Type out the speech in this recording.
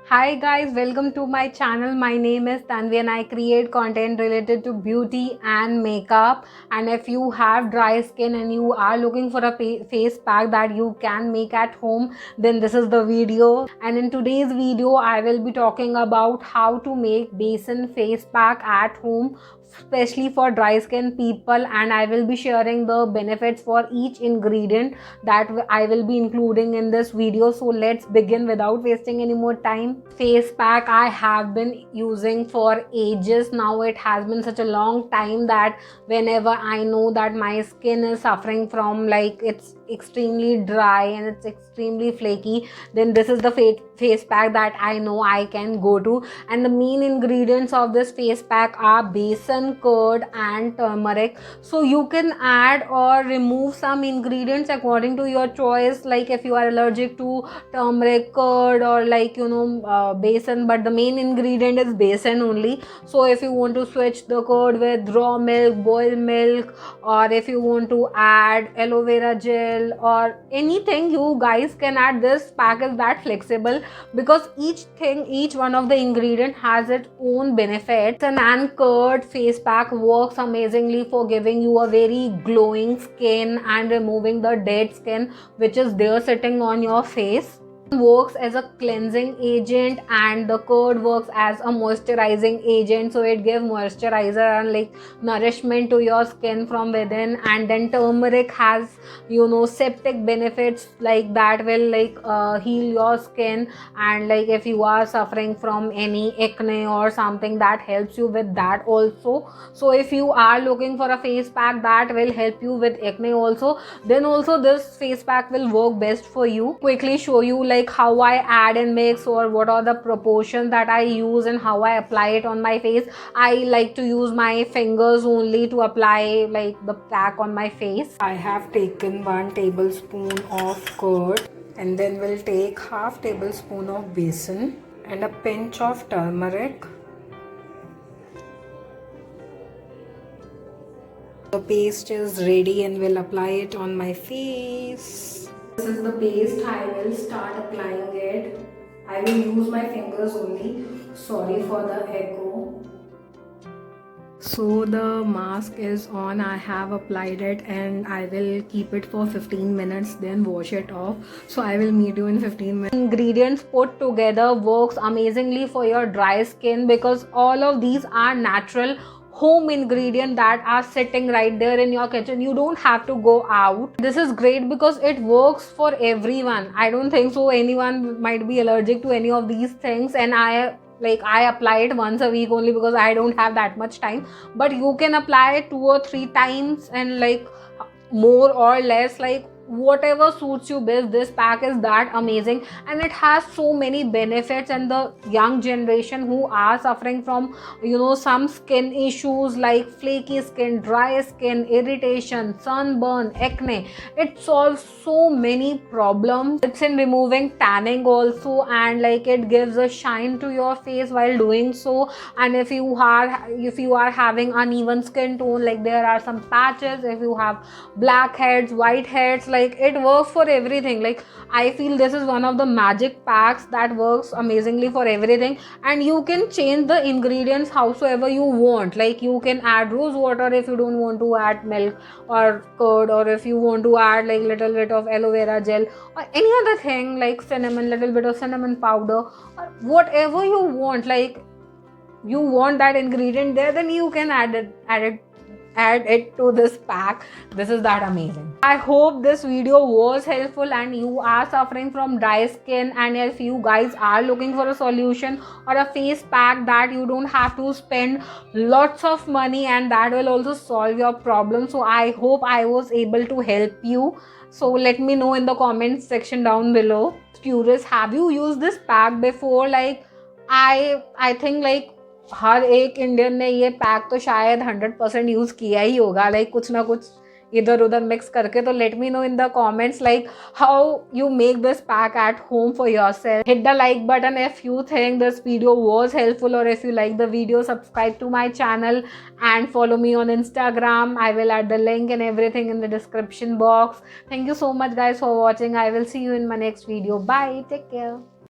Hi guys, welcome to my channel. My name is Tanvi and I create content related to beauty and makeup. And if you have dry skin and you are looking for a face pack that you can make at home, then this is the video. And in today's video, I will be talking about how to make besan face pack at home, especially for dry skin people, and I will be sharing the benefits for each ingredient that I will be including in this video. So let's begin without wasting any more time. Face pack I have been using for ages now. It has been such a long time that whenever I know that my skin is suffering from, like, it's extremely dry and it's extremely flaky, then this is the face pack that I know I can go to. And the main ingredients of this face pack are besan, curd and turmeric. So you can add or remove some ingredients according to your choice, like if you are allergic to turmeric, curd, or besan, but the main ingredient is besan only. So if you want to switch the curd with raw milk, boiled milk, or if you want to add aloe vera gel or anything, you guys can add. This pack is that flexible because each one of the ingredient has its own benefits. And curd face pack works amazingly for giving you a very glowing skin and removing the dead skin which is there sitting on your face. Works as a cleansing agent and the curd works as a moisturizing agent, so it gives moisturizer and like nourishment to your skin from within. And then turmeric has septic benefits, like that will heal your skin, and like if you are suffering from any acne or something, that helps you with that also. So if you are looking for a face pack that will help you with acne also, then also this face pack will work best for you. Quickly show you like how I add and mix, or what are the proportions that I use and how I apply it on my face. I like to use my fingers only to apply like the pack on my face. I have taken 1 tablespoon of curd, and then we'll take half tablespoon of besan and a pinch of turmeric. The paste is ready and we'll apply it on my face. This is the paste. I will start applying it. I will use my fingers only. Sorry for the echo. So the mask is on. I have applied it and I will keep it for 15 minutes, then wash it off. So I will meet you in 15 minutes. Ingredients put together works amazingly for your dry skin because all of these are natural home ingredient that are sitting right there in your kitchen. You don't have to go out. This is great because it works for everyone. I don't think so anyone might be allergic to any of these things, and I apply it once a week only because I don't have that much time. But you can apply it 2 or 3 times, and like more or less, like whatever suits you best. This pack is that amazing and it has so many benefits. And the young generation who are suffering from some skin issues like flaky skin, dry skin, irritation, sunburn, acne, it solves so many problems. It's in removing tanning also, and like it gives a shine to your face while doing so. And if you are having uneven skin tone, like there are some patches, if you have blackheads, whiteheads, like it works for everything. Like I feel this is one of the magic packs that works amazingly for everything. And you can change the ingredients howsoever you want. Like you can add rose water if you don't want to add milk or curd, or if you want to add like little bit of aloe vera gel or any other thing, like cinnamon, little bit of cinnamon powder, or whatever you want. Like you want that ingredient there, then you can add it to this pack. This is that amazing. I hope this video was helpful and you are suffering from dry skin, and if you guys are looking for a solution or a face pack that you don't have to spend lots of money and that will also solve your problem, so I hope I was able to help you. So let me know in the comments section down below. Curious, have you used this pack before? Like I think like हर एक Indian ने ये pack तो शायद 100% use किया ही होगा, like कुछ ना कुछ इधर उधर मिक्स करके. तो let me know in the comments like how you make this pack at home for yourself. Hit the like button if you think this video was helpful, or if you like the video, subscribe to my channel and follow me on Instagram. I will add the link and everything in the description box. Thank you so much guys for watching. I will see you in my next video. Bye, take care.